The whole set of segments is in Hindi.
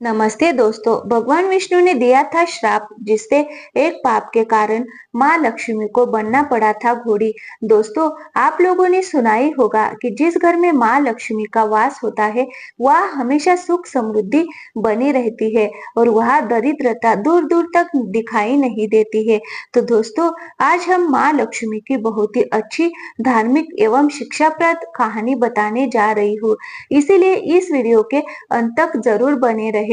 नमस्ते दोस्तों। भगवान विष्णु ने दिया था श्राप, जिससे एक पाप के कारण माँ लक्ष्मी को बनना पड़ा था घोड़ी। दोस्तों, आप लोगों ने सुना ही होगा कि जिस घर में माँ लक्ष्मी का वास होता है, वह हमेशा सुख समृद्धि बनी रहती है और वह दरिद्रता दूर दूर तक दिखाई नहीं देती है। तो दोस्तों, आज हम माँ लक्ष्मी की बहुत ही अच्छी धार्मिक एवं शिक्षाप्रद कहानी बताने जा रही हूँ। इसीलिए इस वीडियो के अंत तक जरूर बने रहे।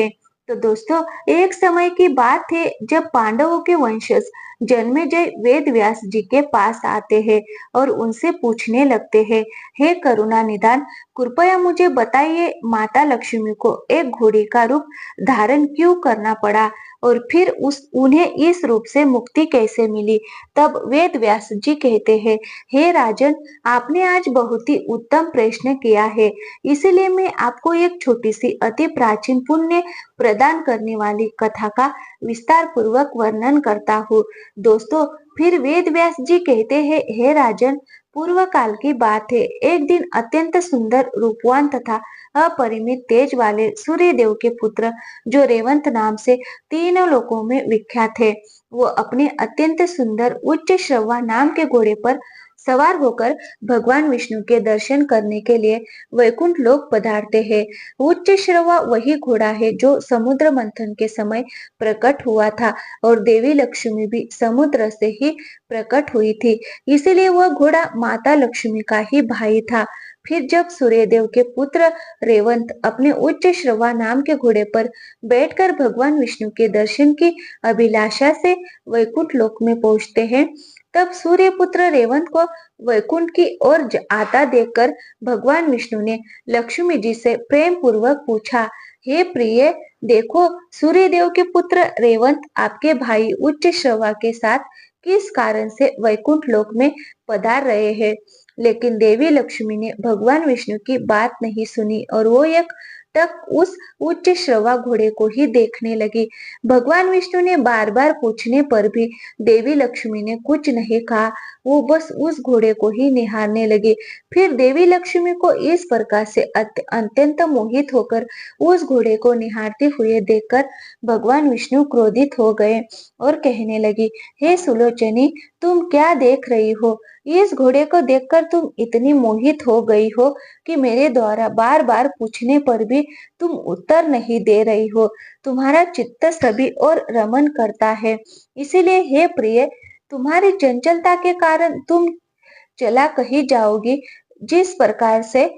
तो दोस्तों, एक समय की बात है जब पांडवों के वंशज जन्मेजय वेद व्यास जी के पास आते हैं और उनसे पूछने लगते हैं, हे करुणा निधान, कृपया मुझे बताइए, माता लक्ष्मी को एक घोड़ी का रूप धारण क्यों करना पड़ा और फिर उस उन्हें इस रूप से मुक्ति कैसे मिली। तब वेद व्यास जी कहते हैं, हे राजन, आपने आज बहुत ही उत्तम प्रश्न किया है। इसीलिए मैं आपको एक छोटी सी अति प्राचीन पुण्य प्रदान करने वाली कथा का विस्तार पूर्वक वर्णन करता हूँ। दोस्तों, फिर वेद व्यास जी कहते हैं, हे राजन, पूर्व काल की बात है। एक दिन अत्यंत सुंदर, रूपवान तथा अपरिमित तेज वाले सूर्य देव के पुत्र, जो रेवंत नाम से तीनों लोकों में विख्यात है, वो अपने अत्यंत सुंदर उच्च श्रवा नाम के घोड़े पर सवार होकर भगवान विष्णु के दर्शन करने के लिए वैकुंठ लोक पधारते हैं। उच्च श्रवा वही घोड़ा है जो समुद्र मंथन के समय प्रकट हुआ था और देवी लक्ष्मी भी समुद्र से ही प्रकट हुई थी। इसीलिए वह घोड़ा माता लक्ष्मी का ही भाई था। फिर जब सूर्यदेव के पुत्र रेवंत अपने उच्च श्रवा नाम के घोड़े पर बैठकर भगवान विष्णु के दर्शन की अभिलाषा से वैकुंठ लोक में पहुंचते हैं, तब सूर्य पुत्र रेवंत को वैकुंठ की ओर आता देखकर भगवान विष्णु ने लक्ष्मी जी से प्रेम पूर्वक पूछा, हे प्रिय, देखो, सूर्य देव के पुत्र रेवंत आपके भाई उच्च श्रवा के साथ किस कारण से वैकुंठ लोक में पधार रहे हैं। लेकिन देवी लक्ष्मी ने भगवान विष्णु की बात नहीं सुनी और वो एक टक उस उच्च श्रवा घोड़े को ही देखने लगी। भगवान विष्णु ने बार बार पूछने पर भी देवी लक्ष्मी ने कुछ नहीं कहा। वो बस उस घोड़े को ही निहारने लगी। फिर देवी लक्ष्मी को इस प्रकार से अत्यंत मोहित होकर उस घोड़े को निहारते हुए देखकर भगवान विष्णु क्रोधित हो गए और कहने लगी, हे सुलोचनी, तुम क्या देख रही हो। इस घोड़े को देखकर तुम इतनी मोहित हो गई हो कि मेरे द्वारा बार बार पूछने पर भी तुम उत्तर नहीं दे रही हो। तुम्हारा चित्त सभी और रमन करता है। इसीलिए हे प्रिय, तुम्हारी चंचलता के कारण तुम चला कहीं जाओगी। जिस प्रकार से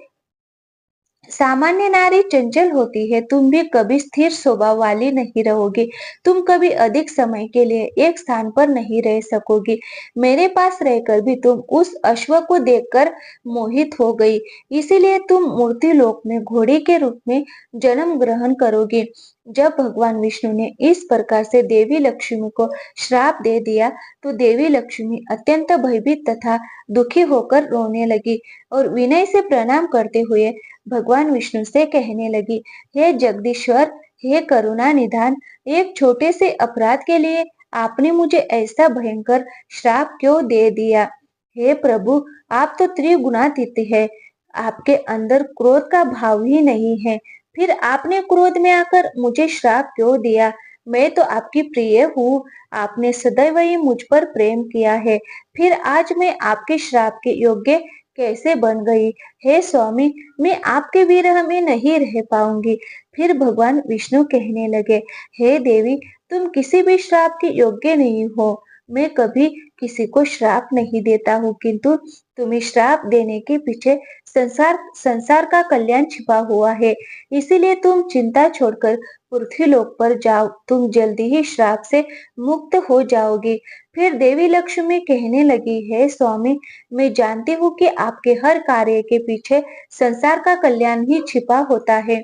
सामान्य नारी चंचल होती है, तुम भी कभी स्थिर स्वभाव वाली नहीं रहोगी। तुम कभी अधिक समय के लिए एक स्थान पर नहीं रह सकोगी। मेरे पास रहकर भी तुम उस अश्व को देखकर मोहित हो गई। इसीलिए तुम मूर्ति लोक में घोड़ी के रूप में जन्म ग्रहण करोगी। जब भगवान विष्णु ने इस प्रकार से देवी लक्ष्मी को श्राप दे दिया, तो देवी लक्ष्मी अत्यंत भयभीत तथा दुखी होकर रोने लगी और विनय से प्रणाम करते हुए भगवान विष्णु से कहने लगी, हे जगदीश्वर, हे करुणा निधान, एक छोटे से अपराध के लिए आपने मुझे ऐसा भयंकर श्राप क्यों दे दिया। हे प्रभु, आप तो त्रिगुणातीत है, आपके अंदर क्रोध का भाव ही नहीं है। फिर आपने क्रोध में आकर मुझे श्राप क्यों दिया। मैं तो आपकी प्रिय हूँ, आपने सदैव ही मुझ पर प्रेम किया है। फिर आज मैं आपके श्राप के योग्य कैसे बन गई। हे स्वामी, मैं आपके विरह में नहीं रह पाऊंगी। फिर भगवान विष्णु कहने लगे, हे देवी, तुम किसी भी श्राप के योग्य नहीं हो। मैं कभी किसी को श्राप नहीं देता हूँ, किंतु तुम्हें श्राप देने के पीछे संसार संसार का कल्याण छिपा हुआ है। इसीलिए तुम चिंता छोड़कर पृथ्वी लोक पर जाओ, तुम जल्दी ही श्राप से मुक्त हो जाओगी। फिर देवी लक्ष्मी कहने लगी, हे स्वामी, मैं जानती हूँ कि आपके हर कार्य के पीछे संसार का कल्याण ही छिपा होता है।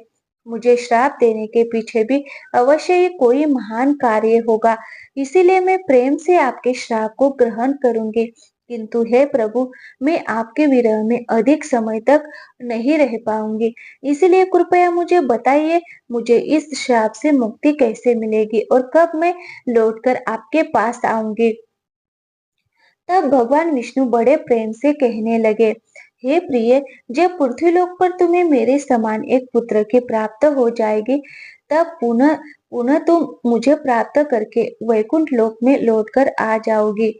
मुझे श्राप देने के पीछे भी अवश्य ही कोई महान कार्य होगा। इसीलिए मैं प्रेम से आपके श्राप को ग्रहण करूंगी। किंतु हे प्रभु, मैं आपके विरह में अधिक समय तक नहीं रह पाऊंगी। इसलिए कृपया मुझे बताइए, मुझे इस श्राप से मुक्ति कैसे मिलेगी और कब मैं लौटकर आपके पास आऊंगी। तब भगवान विष्णु बड़े प्रेम से कहने लगे, हे प्रिय, जब पृथ्वीलोक पर तुम्हें मेरे समान एक पुत्र की प्राप्त हो जाएगी, तब पुनः पुनः तुम मुझे प्राप्त करके वैकुंठ लोक में लौटकर आ जाओगी।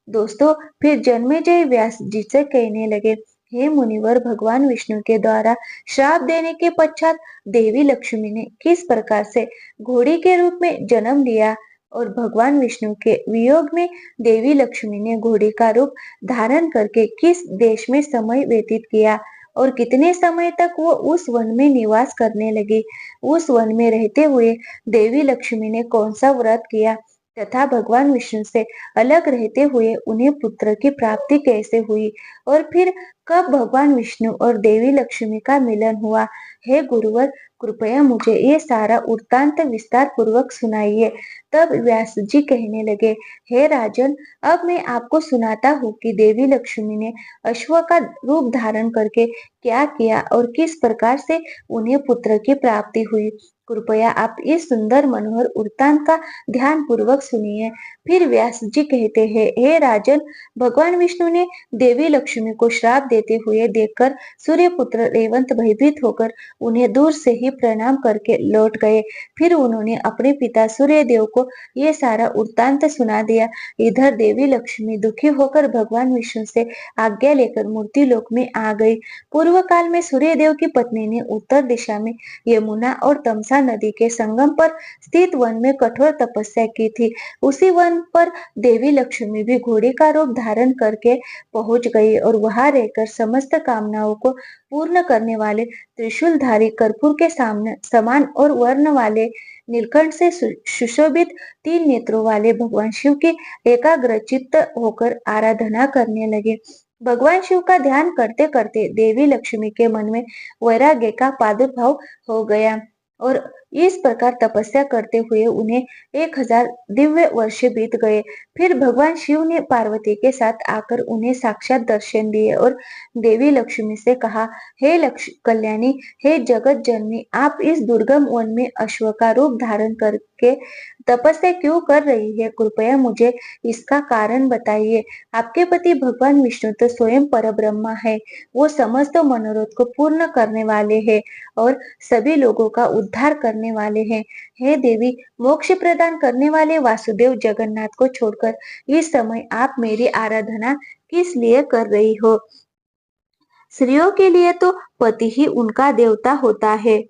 दोस्तों, फिर जन्मेजय व्यास जी से कहने लगे, हे मुनिवर, भगवान विष्णु के द्वारा श्राप देने के पश्चात देवी लक्ष्मी ने किस प्रकार से घोड़ी के रूप में जन्म लिया और भगवान विष्णु के वियोग में देवी लक्ष्मी ने घोड़ी का रूप धारण करके किस देश में समय व्यतीत किया और कितने समय तक वो उस वन में निवास करने लगी। उस वन में रहते हुए देवी लक्ष्मी ने कौन सा व्रत किया तथा भगवान विष्णु से अलग रहते हुए उन्हें पुत्र की प्राप्ति कैसे हुई और फिर कब भगवान विष्णु और देवी लक्ष्मी का मिलन हुआ। हे गुरुवर, कृपया मुझे ये सारा वृत्तांत विस्तार पूर्वक सुनाइए। तब व्यास जी कहने लगे, हे राजन, अब मैं आपको सुनाता हूँ कि देवी लक्ष्मी ने अश्व का रूप धारण करके क्या किया और किस प्रकार से उन्हें पुत्र की प्राप्ति हुई। कृपया आप इस सुंदर मनोहर वृत्तांत का ध्यान पूर्वक सुनिए। फिर व्यास जी कहते हैं, हे राजन, भगवान विष्णु ने देवी लक्ष्मी को श्राप देते हुए देखकर सूर्यपुत्र रेवंत भयभीत होकर उन्हें दूर से ही प्रणाम करके लौट गए। फिर उन्होंने अपने पिता सूर्यदेव को ये सारा वृत्तांत सुना दिया। इधर देवी लक्ष्मी दुखी होकर भगवान विष्णु से आज्ञा लेकर मूर्ति लोक में आ गई। पूर्व काल में सूर्यदेव की पत्नी ने उत्तर दिशा में यमुना और तमसा नदी के संगम पर स्थित वन में कठोर तपस्या की थी। उसी वन पर देवी लक्ष्मी भी घोड़ी का रूप धारण करके पहुंच गई और वहां रहकर समस्त कामनाओं को पूर्ण करने वाले त्रिशूलधारी कर्पूर के सामने समान और वर्ण वाले नीलकंठ से सुशोभित 3 नेत्रों वाले भगवान शिव की एकाग्रचित्त होकर आराधना करने लगे। भगवान शिव का ध्यान करते करते देवी लक्ष्मी के मन में वैराग्य का प्रादुर्भाव हो गया और इस प्रकार तपस्या करते हुए उन्हें 1000 दिव्य वर्ष बीत गए। फिर भगवान शिव ने पार्वती के साथ आकर उन्हें साक्षात दर्शन दिए और देवी लक्ष्मी से कहा, हे कल्याणी, हे जगत जननी, आप इस दुर्गम वन में अश्व का रूप धारण करके तपस्या क्यों कर रही है? कृपया मुझे इसका कारण बताइए। आपके पति भगवान विष्णु तो स्वयं परब्रह्मा है। वो समस्त मनोरथ को पूर्ण करने वाले हैं और सभी लोगों का उद्धार करने वाले हैं। हे देवी, मोक्ष प्रदान करने वाले वासुदेव जगन्नाथ को छोड़कर इस समय आप मेरी आराधना किस लिए कर रही हो? स्त्रियों के लिए तो पति ही उनका देवता होता है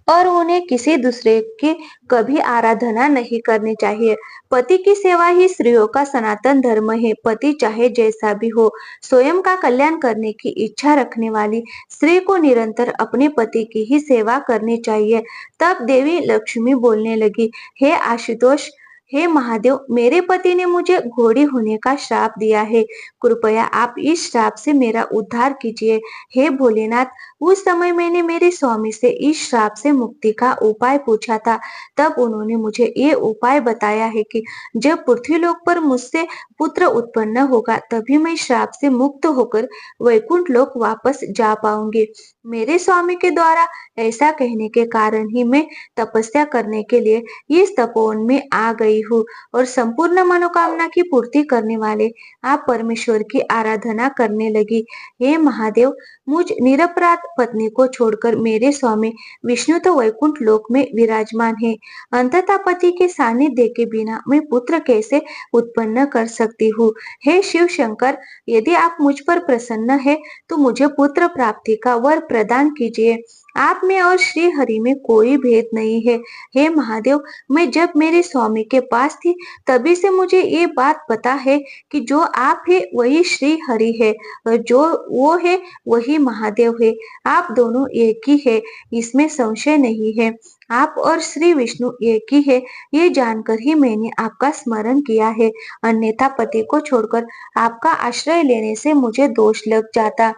और उन्हें किसी दूसरे की कभी आराधना नहीं करनी चाहिए। पति की सेवा ही स्त्रियों का सनातन धर्म है। पति चाहे जैसा भी हो, स्वयं का कल्याण करने की इच्छा रखने वाली स्त्री को निरंतर अपने पति की ही सेवा करनी चाहिए। तब देवी लक्ष्मी बोलने लगी, हे आशुतोष, हे महादेव, मेरे पति ने मुझे घोड़ी होने का श्राप दिया है। कृपया आप इस श्राप से मेरा उद्धार कीजिए। हे भोलेनाथ, उस समय मैंने मेरे स्वामी से इस श्राप से मुक्ति का उपाय पूछा था। तब उन्होंने मुझे ये उपाय बताया है कि जब पृथ्वीलोक पर मुझसे पुत्र उत्पन्न होगा तभी मैं श्राप से मुक्त होकर वैकुंठ लोक वापस जा पाऊंगी। मेरे स्वामी के द्वारा ऐसा कहने के कारण ही मैं तपस्या करने के लिए इस तपोवन में आ गई हूँ और संपूर्ण मनोकामना की पूर्ति करने वाले आप परमेश्वर की आराधना करने लगी। हे महादेव, मुझ निरपराध पत्नी को छोड़कर मेरे स्वामी विष्णु तो वैकुंठ लोक में विराजमान है। अंततः पति के सानिध्य के बिना मैं पुत्र कैसे उत्पन्न कर सकती हूँ? हे शिव शंकर, यदि आप मुझ पर प्रसन्न है तो मुझे पुत्र प्राप्ति का वर प्रदान कीजिए। आप में और श्री हरि में कोई भेद नहीं है। हे महादेव, मैं जब मेरे स्वामी के पास थी तभी से मुझे ये बात पता है कि जो आप है वही श्री हरि है और जो वो है वही महादेव है। आप दोनों एक ही है, इसमें संशय नहीं है। आप और श्री विष्णु एक ही है, ये जानकर ही मैंने आपका स्मरण किया है। अन्यथा पति को छोड़कर आपका आश्रय लेने से मुझे दोष लग जाता।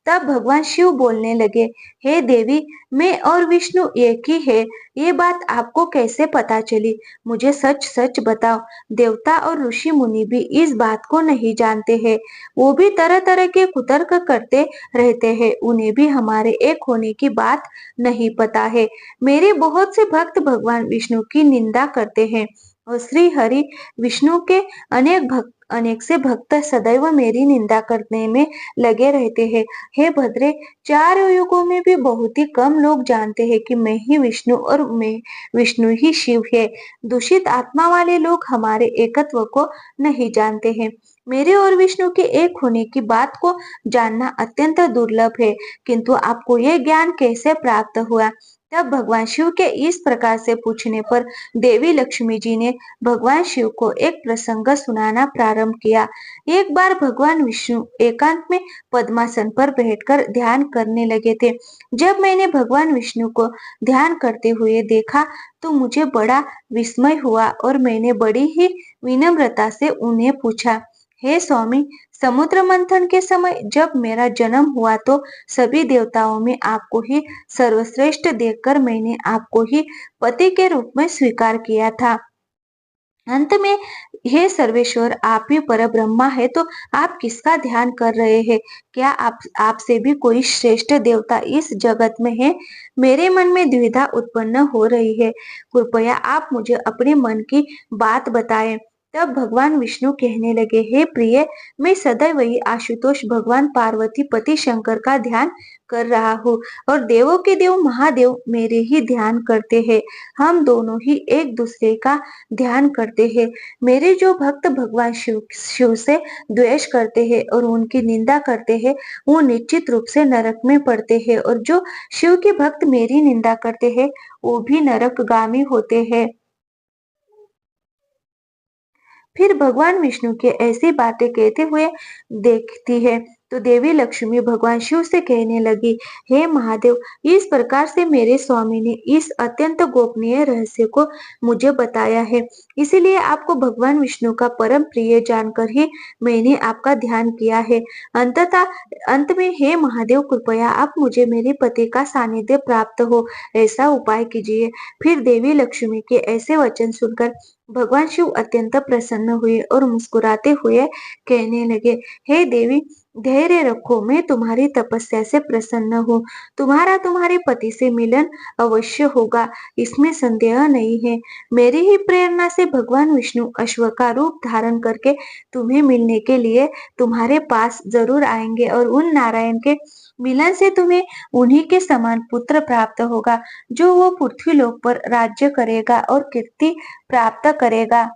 तब भगवान शिव बोलने लगे, हे देवी, मैं और विष्णु एक ही है, ये बात आपको कैसे पता चली? मुझे सच सच बताओ। देवता और ऋषि मुनि भी इस बात को नहीं जानते हैं। वो भी तरह तरह के कुतर्क करते रहते हैं। उन्हें भी हमारे एक होने की बात नहीं पता है। मेरे बहुत से भक्त भगवान विष्णु की निंदा करते हैं और श्री हरि विष्णु के अनेक अनेक से भक्त सदैव मेरी निंदा करने में लगे रहते हैं। हे भद्रे, चार युगों में भी बहुत ही कम लोग जानते हैं कि मैं ही विष्णु और मैं विष्णु ही शिव है। दूषित आत्मा वाले लोग हमारे एकत्व को नहीं जानते हैं। मेरे और विष्णु के एक होने की बात को जानना अत्यंत दुर्लभ है, किंतु आपको ये ज्ञान कैसे प्राप्त हुआ? तब भगवान शिव के इस प्रकार से पूछने पर देवी लक्ष्मी जी ने भगवान शिव को एक प्रसंग सुनाना प्रारंभ किया। एक बार भगवान विष्णु एकांत में पद्मासन पर बैठकर ध्यान करने लगे थे। जब मैंने भगवान विष्णु को ध्यान करते हुए देखा तो मुझे बड़ा विस्मय हुआ और मैंने बड़ी ही विनम्रता से उन्हें पूछा, हे स्वामी, समुद्र मंथन के समय जब मेरा जन्म हुआ तो सभी देवताओं में आपको ही सर्वश्रेष्ठ देखकर मैंने आपको ही पति के रूप में स्वीकार किया था। अंत में, हे सर्वेश्वर, आप ही पर ब्रह्मा है तो आप किसका ध्यान कर रहे हैं? क्या आपसे भी कोई श्रेष्ठ देवता इस जगत में है? मेरे मन में द्विधा उत्पन्न हो रही है। कृपया आप मुझे अपने मन की बात बताएं। तब भगवान विष्णु कहने लगे, हे प्रिय, मैं सदैव वही आशुतोष भगवान पार्वती पति शंकर का ध्यान कर रहा हूँ और देवों के देव महादेव मेरे ही ध्यान करते हैं। हम दोनों ही एक दूसरे का ध्यान करते हैं। मेरे जो भक्त भगवान शिव शिव से द्वेष करते हैं और उनकी निंदा करते हैं, वो निश्चित रूप से नरक में पड़ते हैं, और जो शिव के भक्त मेरी निंदा करते हैं, वो भी नरकगामी होते हैं। फिर भगवान विष्णु के ऐसी बातें कहते हुए देखती है तो देवी लक्ष्मी भगवान शिव से कहने लगी, हे महादेव, इस प्रकार से मेरे स्वामी ने इस अत्यंत गोपनीय रहस्य को मुझे बताया है, इसीलिए आपको भगवान विष्णु का परम प्रिय जानकर ही मैंने आपका ध्यान किया है। अंततः अंत में, हे महादेव, कृपया आप मुझे मेरे पति का सानिध्य प्राप्त हो ऐसा उपाय कीजिए। फिर देवी लक्ष्मी के ऐसे वचन सुनकर भगवान शिव अत्यंत प्रसन्न हुए और मुस्कुराते हुए कहने लगे, हे देवी, धैर्य रखो, मैं तुम्हारी तपस्या से प्रसन्न हूँ। तुम्हारा तुम्हारे पति से मिलन अवश्य होगा, इसमें संदेह नहीं है। मेरी ही प्रेरणा से भगवान विष्णु अश्व का रूप धारण करके तुम्हें मिलने के लिए तुम्हारे पास जरूर आएंगे और उन नारायण के मिलन से तुम्हें उन्हीं के समान पुत्र प्राप्त होगा, जो वो पृथ्वी लोक पर राज्य करेगा और कीर्ति प्राप्त करेगा।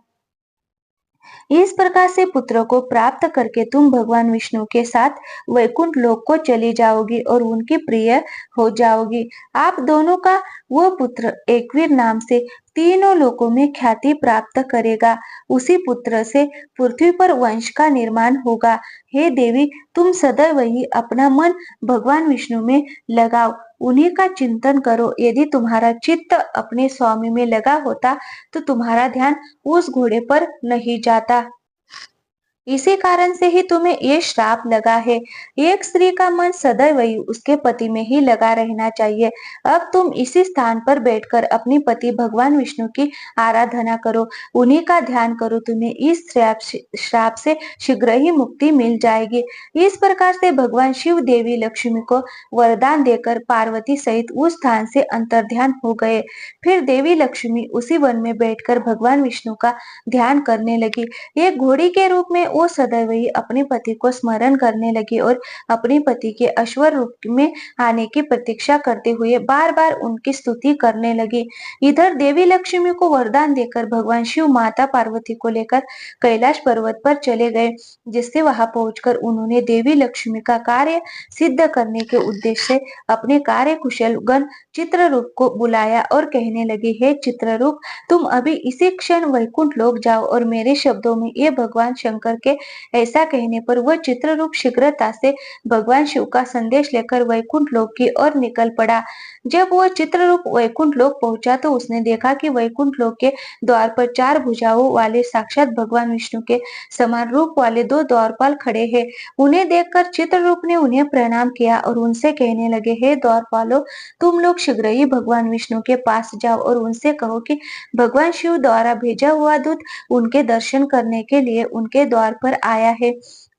इस प्रकार से पुत्र को प्राप्त करके तुम भगवान विष्णु के साथ वैकुंठ लोक को चली जाओगी और उनकी प्रिय हो जाओगी। आप दोनों का वो पुत्र एकवीर नाम से तीनों लोकों में ख्याति प्राप्त करेगा। उसी पुत्र से पृथ्वी पर वंश का निर्माण होगा। हे देवी, तुम सदैव ही अपना मन भगवान विष्णु में लगाओ, उन्हीं का चिंतन करो। यदि तुम्हारा चित्त अपने स्वामी में लगा होता तो तुम्हारा ध्यान उस घोड़े पर नहीं जाता। इसी कारण से ही तुम्हें ये श्राप लगा है। एक स्त्री का मन सदैव ही उसके पति में ही लगा रहना चाहिए। अब तुम इसी स्थान पर बैठकर अपनी पति भगवान विष्णु की आराधना करो, उन्हीं का ध्यान करो, तुम्हें इस श्राप से शीघ्र ही मुक्ति मिल जाएगी। इस प्रकार से भगवान शिव देवी लक्ष्मी को वरदान देकर पार्वती सहित उस स्थान से अंतर्ध्यान हो गए। फिर देवी लक्ष्मी उसी वन में बैठकर भगवान विष्णु का ध्यान करने लगी। एक घोड़ी के रूप में वो सदैव ही अपने पति को स्मरण करने लगी और अपने पति के अश्व रूप में आने की प्रतीक्षा करते हुए बार बार उनकी स्तुति करने लगी। इधर देवी लक्ष्मी को वरदान देकर भगवान शिव माता पार्वती को लेकर कैलाश पर्वत पर चले गए, जिससे वहां पहुंचकर उन्होंने देवी लक्ष्मी का कार्य सिद्ध करने के उद्देश्य से अपने कार्य कुशल गण चित्ररूप को बुलाया और कहने लगे, हे चित्ररूप, तुम अभी इसी क्षण वैकुंठ लोक जाओ। और मेरे शब्दों में ये भगवान शंकर के ऐसा कहने पर वह चित्ररूप शीघ्रता से भगवान शिव का संदेश लेकर वैकुंठ लोक की ओर निकल पड़ा। जब वह चित्ररूप वैकुंठ लोक पहुंचा तो उसने देखा कि वैकुंठ लोक के द्वार पर चार भुजाओं वाले साक्षात भगवान विष्णु के समान रूप वाले दो द्वारपाल खड़े हैं। उन्हें देखकर चित्ररूप ने उन्हें प्रणाम किया और उनसे कहने लगे, हे द्वारपालों, तुम लोग शीघ्र ही भगवान विष्णु के पास जाओ और उनसे कहो कि भगवान शिव द्वारा भेजा हुआ दूत उनके दर्शन करने के लिए उनके द्वार पर आया है।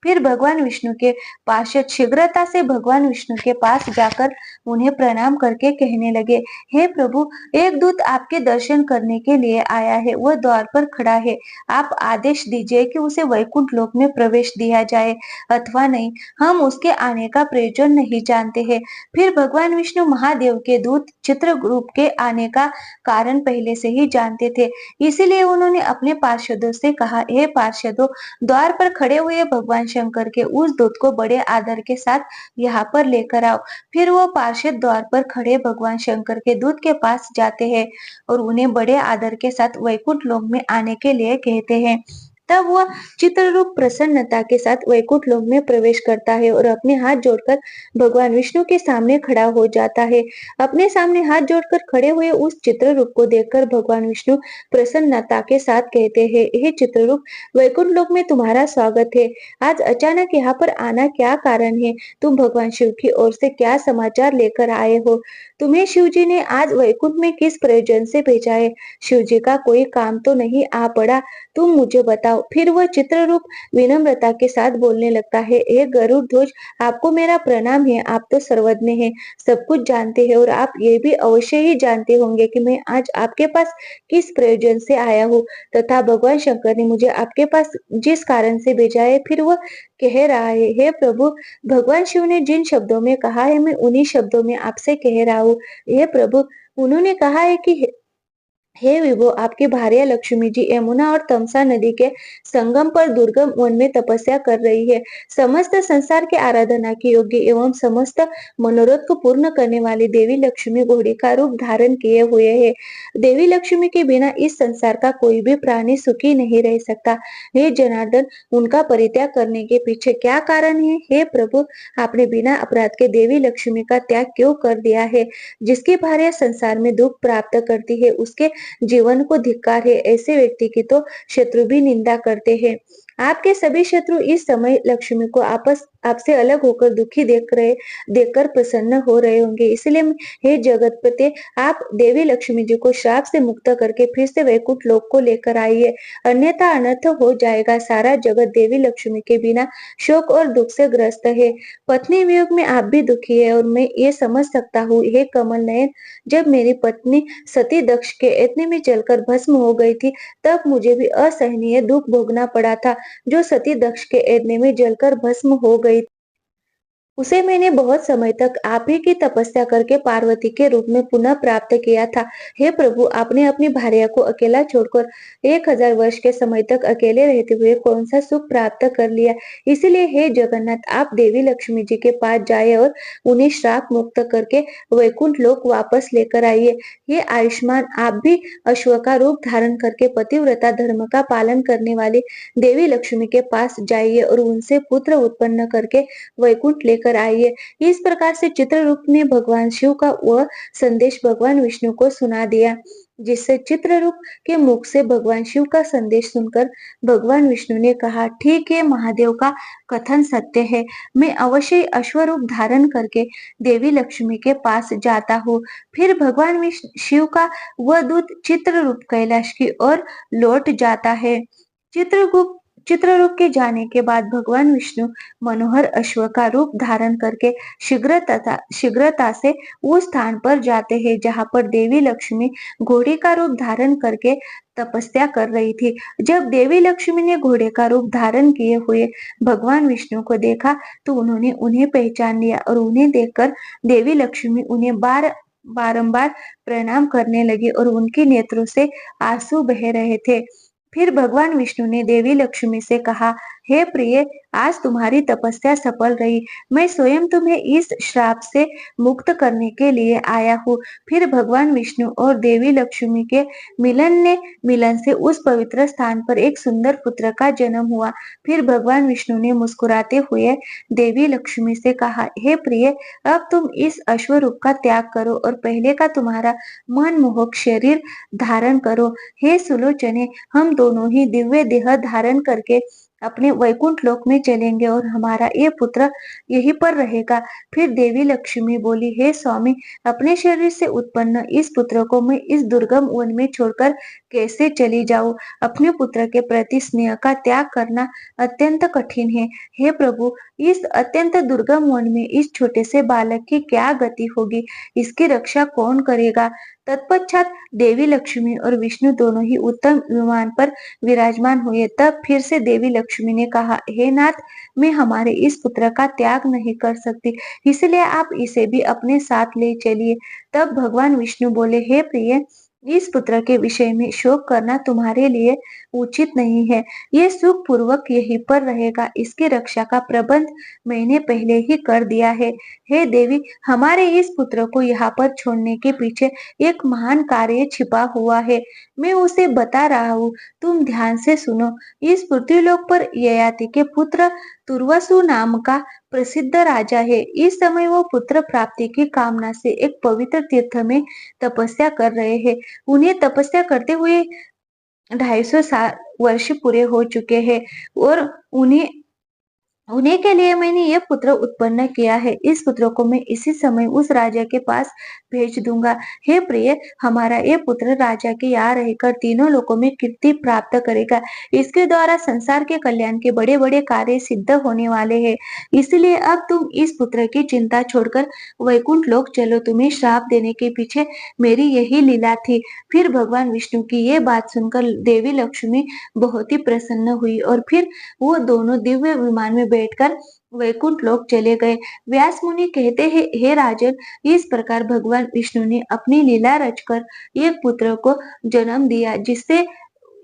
फिर भगवान विष्णु के पार्षद शीघ्रता से भगवान विष्णु के पास जाकर उन्हें प्रणाम करके कहने लगे, हे प्रभु, एक दूत आपके दर्शन करने के लिए आया है। वह द्वार पर खड़ा है। आप आदेश दीजिए कि उसे वैकुंठ लोक में प्रवेश दिया जाए अथवा नहीं। हम उसके आने का प्रयोजन नहीं जानते हैं। फिर भगवान विष्णु महादेव के दूत चित्रगुप्त के आने का कारण पहले से ही जानते थे। इसीलिए उन्होंने अपने पार्षदों से कहा, हे पार्षदों, द्वार पर खड़े हुए भगवान शंकर के उस दूत को बड़े आदर के साथ यहाँ पर लेकर आओ। फिर वो पार्षद द्वार पर खड़े भगवान शंकर के दूत के पास जाते हैं और उन्हें बड़े आदर के साथ वैकुंठ लोक में आने के लिए कहते हैं। तब वह चित्ररूप प्रसन्नता के साथ वैकुंठ लोक में प्रवेश करता है और अपने हाथ जोड़कर भगवान विष्णु के सामने खड़ा हो जाता है। अपने सामने हाथ जोड़कर खड़े हुए उस चित्ररूप को देखकर भगवान विष्णु प्रसन्नता के साथ कहते हैं, हे चित्ररूप, वैकुंठ लोक में तुम्हारा स्वागत है। आज अचानक यहाँ पर आना क्या कारण है? तुम भगवान शिव की ओर से क्या समाचार लेकर आए हो? तुम्हें शिव जी ने आज वैकुंठ में किस प्रयोजन से भेजा है? शिव जी का कोई काम तो नहीं आ पड़ा? तुम मुझे बताओ। फिर वह चित्ररूप विनम्रता के साथ बोलने लगता है, हे गरुड़ ध्वज, आपको मेरा प्रणाम है। आप तो सर्वज्ञ हैं, सब कुछ जानते हैं और आप ये भी अवश्य ही जानते होंगे कि मैं आज आपके पास किस प्रयोजन से आया हूँ तथा भगवान शंकर ने मुझे आपके पास जिस कारण से भेजा है। फिर वह कह रहा है, हे प्रभु, भगवान शिव ने जिन शब्दों में कहा है मैं उन्हीं शब्दों में आपसे कह रहा हूँ। हे प्रभु, उन्होंने कहा है कि हे विभो, आपकी भार्या लक्ष्मी जी यमुना और तमसा नदी के संगम पर दुर्गम वन में तपस्या कर रही है। समस्त संसार के आराधना की योग्य एवं समस्त मनोरथ को पूर्ण करने वाली देवी लक्ष्मी घोड़ी का रूप धारण किए हुए है। देवी लक्ष्मी के बिना इस संसार का कोई भी प्राणी सुखी नहीं रह सकता। हे जनार्दन, उनका परित्याग करने के पीछे क्या कारण है? हे प्रभु, आपने बिना अपराध के देवी लक्ष्मी का त्याग क्यों कर दिया है? जिसकी भार्या संसार में दुख प्राप्त करती है उसके जीवन को धिक्कार है। ऐसे व्यक्ति की तो शत्रु भी निंदा करते हैं। आपके सभी शत्रु इस समय लक्ष्मी को आपसे अलग होकर दुखी देखकर प्रसन्न हो रहे होंगे। इसलिए हे जगतपते, आप देवी लक्ष्मी जी को श्राप से मुक्त करके फिर से वैकुंठ लोक को लेकर आइए, अन्यथा अनर्थ हो जाएगा। सारा जगत देवी लक्ष्मी के बिना शोक और दुख से ग्रस्त है। पत्नी वियोग में आप भी दुखी है और मैं ये समझ सकता हूँ। हे कमल नयन, जब मेरी पत्नी सती दक्ष के यत्न में जलकर भस्म हो गई थी, तब मुझे भी असहनीय दुख भोगना पड़ा था। जो सती दक्ष के यज्ञ में जलकर भस्म हो गई, उसे मैंने बहुत समय तक आप ही की तपस्या करके पार्वती के रूप में पुनः प्राप्त किया था। हे प्रभु, आपने अपनी भार्या को अकेला छोड़कर 1000 वर्ष के समय तक अकेले रहते हुए कौन सा सुख प्राप्त कर लिया? इसीलिए हे जगन्नाथ, आप देवी लक्ष्मी जी के पास जाए और उन्हें श्राप मुक्त करके वैकुंठ लोक वापस लेकर आइए। ये आयुष्मान, आप भी अश्व का रूप धारण करके पतिव्रता धर्म का पालन करने वाली देवी लक्ष्मी के पास जाइए और उनसे पुत्र उत्पन्न करके वैकुंठ लेकर आइए। इस प्रकार से चित्ररूप ने भगवान शिव का वह संदेश भगवान विष्णु को सुना दिया, जिससे चित्ररूप के मुख से भगवान शिव का संदेश सुनकर भगवान विष्णु ने कहा, ठीक है, महादेव का कथन सत्य है। मैं अवश्य अश्व रूप धारण करके देवी लक्ष्मी के पास जाता हूँ। फिर भगवान शिव का वह दूत चित्ररूप कैलाश की ओर लौट जाता है। चित्रगुप्त चित्ररूप के जाने के बाद भगवान विष्णु मनोहर अश्व का रूप धारण करके शीघ्रता से उस स्थान पर जाते हैं जहां पर देवी लक्ष्मी घोड़े का रूप धारण करके तपस्या कर रही थी। जब देवी लक्ष्मी ने घोड़े का रूप धारण किए हुए भगवान विष्णु को देखा तो उन्होंने उन्हें पहचान लिया और उन्हें देखकर देवी लक्ष्मी उन्हें बारंबार प्रणाम करने लगी और उनके नेत्रों से आंसू बह रहे थे। फिर भगवान विष्णु ने देवी लक्ष्मी से कहा, हे प्रिय, आज तुम्हारी तपस्या सफल रही। मैं स्वयं तुम्हें इस श्राप से मुक्त करने के लिए आया हूँ। फिर भगवान विष्णु और देवी लक्ष्मी के मिलन से उस पवित्र स्थान पर एक सुंदर पुत्र का जन्म हुआ। फिर भगवान विष्णु ने मुस्कुराते हुए देवी लक्ष्मी से कहा, हे प्रिय, अब तुम इस अश्व रूप का त्याग करो और पहले का तुम्हारा मनमोहक शरीर धारण करो। हे सुलोचने, हम दोनों ही दिव्य देह धारण करके अपने वैकुंठ लोक में चलेंगे और हमारा ये पुत्र यहीं पर रहेगा। फिर देवी लक्ष्मी बोली, हे स्वामी, अपने शरीर से उत्पन्न इस पुत्र को मैं इस दुर्गम वन में छोड़कर कैसे चली जाऊं? अपने पुत्र के प्रति स्नेह का त्याग करना अत्यंत कठिन है। हे प्रभु, इस अत्यंत दुर्गम वन में इस छोटे से बालक की क्या गति होगी? इसकी रक्षा कौन करेगा? तत्पश्चात देवी लक्ष्मी और विष्णु दोनों ही उत्तम विमान पर विराजमान हुए। तब फिर से देवी लक्ष्मी ने कहा, हे नाथ, मैं हमारे इस पुत्र का त्याग नहीं कर सकती, इसलिए आप इसे भी अपने साथ ले चलिए। तब भगवान विष्णु बोले, हे प्रिय, इस पुत्र के विषय में शोक करना तुम्हारे लिए उचित नहीं है। ये सुख पूर्वक यहीं पर रहेगा। इसकी रक्षा का प्रबंध मैंने पहले ही कर दिया है। हे देवी, हमारे इस पुत्र को यहाँ पर छोड़ने के पीछे एक महान कार्य छिपा हुआ है। मैं उसे बता रहा हूँ, तुम ध्यान से सुनो। इस पृथ्वीलोक पर ययाति के पुत्र तुर्वसु नाम का प्रसिद्ध राजा है। इस समय वो पुत्र प्राप्ति की कामना से एक पवित्र तीर्थ में तपस्या कर रहे हैं। उन्हें तपस्या करते हुए 250 साल वर्ष पूरे हो चुके हैं और उन्हें उन्हीं के लिए मैंने ये पुत्र उत्पन्न किया है। इस पुत्र को मैं इसी समय उस राजा के पास भेज दूंगा। हे प्रिय, हमारा ये पुत्र राजा के यहाँ रहकर तीनों लोकों में कीर्ति प्राप्त करेगा। इसके द्वारा संसार के कल्याण के बड़े बड़े कार्य सिद्ध होने वाले हैं। इसलिए अब तुम इस पुत्र की चिंता छोड़कर वैकुंठ लोक चलो। तुम्हें श्राप देने के पीछे मेरी यही लीला थी। फिर भगवान विष्णु की ये बात सुनकर देवी लक्ष्मी बहुत ही प्रसन्न हुई और फिर वो दोनों दिव्य विमान में बैठकर वैकुंठ लोक चले गए। व्यास मुनि कहते हैं, हे राजन, इस प्रकार भगवान विष्णु ने अपनी लीला रचकर एक पुत्र को जन्म दिया, जिससे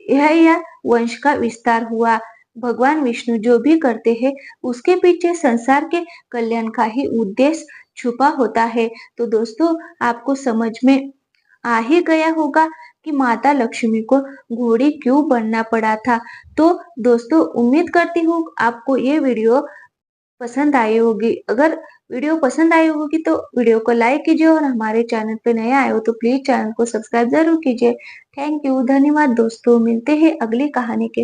यह वंश का विस्तार हुआ। भगवान विष्णु जो भी करते हैं उसके पीछे संसार के कल्याण का ही उद्देश्य छुपा होता है। तो दोस्तों, आपको समझ में आ ही गया होगा कि माता लक्ष्मी को घोड़ी क्यों बनना पड़ा था। तो दोस्तों, उम्मीद करती हूँ आपको ये वीडियो पसंद आई होगी। अगर वीडियो पसंद आई होगी तो वीडियो को लाइक कीजिए और हमारे चैनल पे नए आए हो तो प्लीज चैनल को सब्सक्राइब जरूर कीजिए। थैंक यू, धन्यवाद दोस्तों। मिलते हैं अगली कहानी के